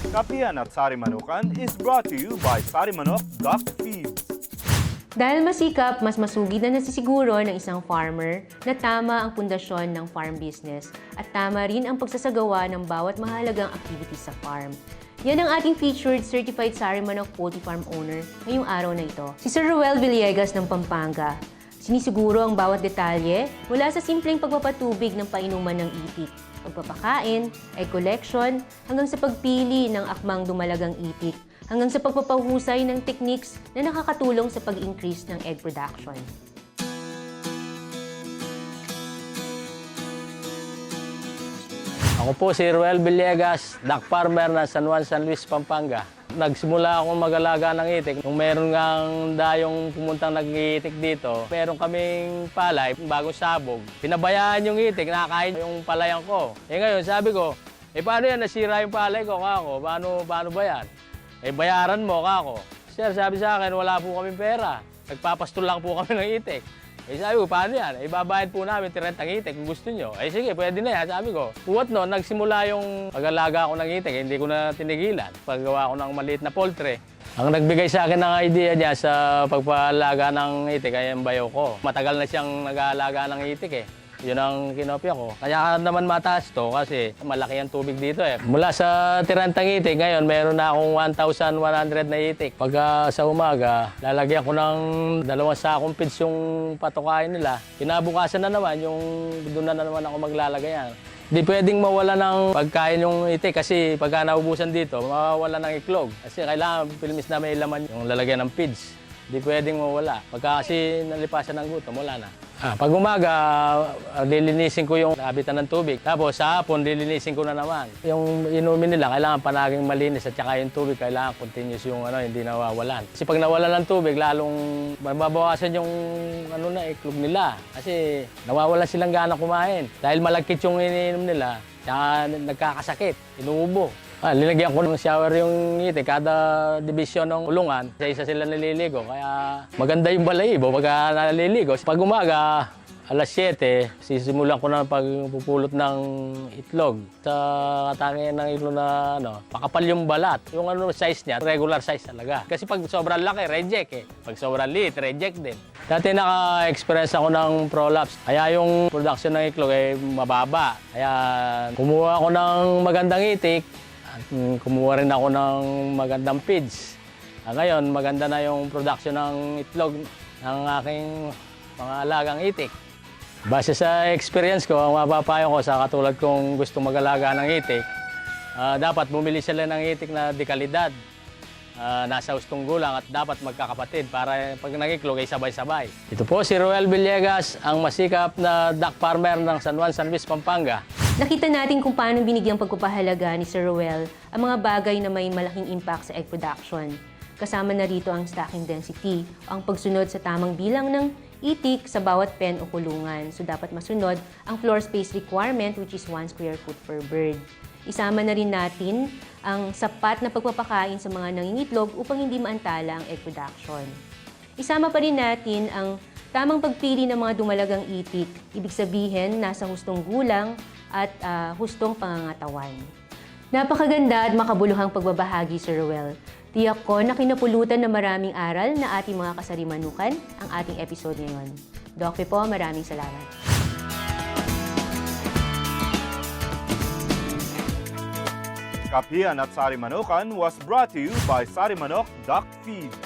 Kapihan at Sari Manukan is brought to you by Sari Manok Duck Feeds. Dahil masikap, mas masugid na nasisiguro ng isang farmer na tama ang pundasyon ng farm business at tama rin ang pagsasagawa ng bawat mahalagang activities sa farm. Yan ang ating featured certified Sari Manok Poultry Farm owner ngayong araw na ito, si Sir Ruel Villegas ng Pampanga. Sinisiguro ang bawat detalye mula sa simpleng pagpapatubig ng painuman ng itik, pagpapakain, egg collection, hanggang sa pagpili ng akmang dumalagang itik, hanggang sa pagpapahusay ng techniques na nakakatulong sa pag-increase ng egg production. Ako po si Ruel Villegas, duck farmer ng San Juan, San Luis, Pampanga. Nagsimula akong mag-alaga ng itik. Nung meron ngang dayong pumuntang nag-iitik dito, meron kaming palay, bagong sabog. Pinabayaan yung itik, nakakain yung palayan ko. Ngayon sabi ko, paano yan, nasira yung palay ko, kako? Paano ba yan? Bayaran mo, kako. Sir, sabi sa akin, wala po kaming pera. Nagpapastol lang po kami ng itik. Sabi ko, paano yan? Ibabayad po namin, tirentang itik kung gusto nyo. Sige, pwede na yan, sabi ko. Puwat no, nagsimula yung pag-alaga ko ng itik, hindi ko na tinigilan. Paggawa ko ng maliit na poultry. Ang nagbigay sa akin ng idea niya sa pagpalaga ng itik ay ang bayo ko. Matagal na siyang nag-aalaga ng itik eh. Yun ang kinopya ko. Kaya naman mataas to kasi malaki ang tubig dito eh. Mula sa tirantang itik, ngayon meron na akong 1,100 na itik. Pagka sa umaga, lalagyan ko ng 2 sakong feeds yung patukain nila. Kinabukasan na naman, doon na naman ako maglalagay yan. Di pwedeng mawala ng pagkain yung itik kasi pagka naubusan dito, mawawala ng iklog. Kasi kailangan pilmis na may laman yung lalagyan ng feeds. Di pwedeng mawala. Pagka kasi nalipasan ng gutom, wala na. Pag umaga, lilinisin ko yung habitan ng tubig. Tapos sa hapon, lilinisin ko na naman. Yung inumin nila, kailangan panaging malinis at saka yung tubig, kailangan continuous yung hindi nawawalan. Kasi pag nawalan ng tubig, lalong mababawasan yung iklog nila. Kasi nawawalan silang gana kumain. Dahil malagkit yung iniinom nila, saka nagkakasakit, inuubo. Linagyan ko ng shower yung itik, kada division ng ulungan, isa-isa sila naliligo. Kaya maganda yung balahibo pagka naliligo. Pag umaga, alas 7, sisimulan ko na pagpupulot ng itlog. Sa katangian ng itlog na pakapal yung balat. Yung size niya, regular size talaga. Kasi pag sobrang laki, reject eh. Pag sobrang liit, reject din. Dati naka-experience ako ng prolapse. Kaya yung production ng itlog ay mababa. Kaya kumuha ako ng magandang itik. At kumuha rin ako ng magandang feeds. Ngayon, maganda na yung production ng itlog ng aking mga alagang itik. Base sa experience ko, ang mapapayo ko sa katulad kong gustong mag-alaga ng itik, dapat bumili sila ng itik na dekalidad. Nasa hustong gulang at dapat magkakapatid para pag nag-iklog ay sabay-sabay. Ito po si Ruel Villegas, ang masikap na duck farmer ng San Juan, San Luis, Pampanga. Nakita natin kung paano binigyang pagpapahalaga ni Sir Ruel ang mga bagay na may malaking impact sa egg production. Kasama na rito ang stocking density, ang pagsunod sa tamang bilang ng itik sa bawat pen o kulungan. So dapat masunod ang floor space requirement which is 1 square foot per bird. Isama na rin natin ang sapat na pagpapakain sa mga nangingitlog upang hindi maantala ang egg production. Isama pa rin natin ang tamang pagpili ng mga dumalagang itik, ibig sabihin nasa hustong gulang at hustong pangangatawan. Napakaganda at makabuluhang pagbabahagi, Sir Ruel. Tiyak ko na kinapulutan na maraming aral na ating mga kasarimanukan ang ating episode ngayon. Doc po, maraming salamat. Kapihan at Sari Manukan was brought to you by Sari Manok Duck Feeds.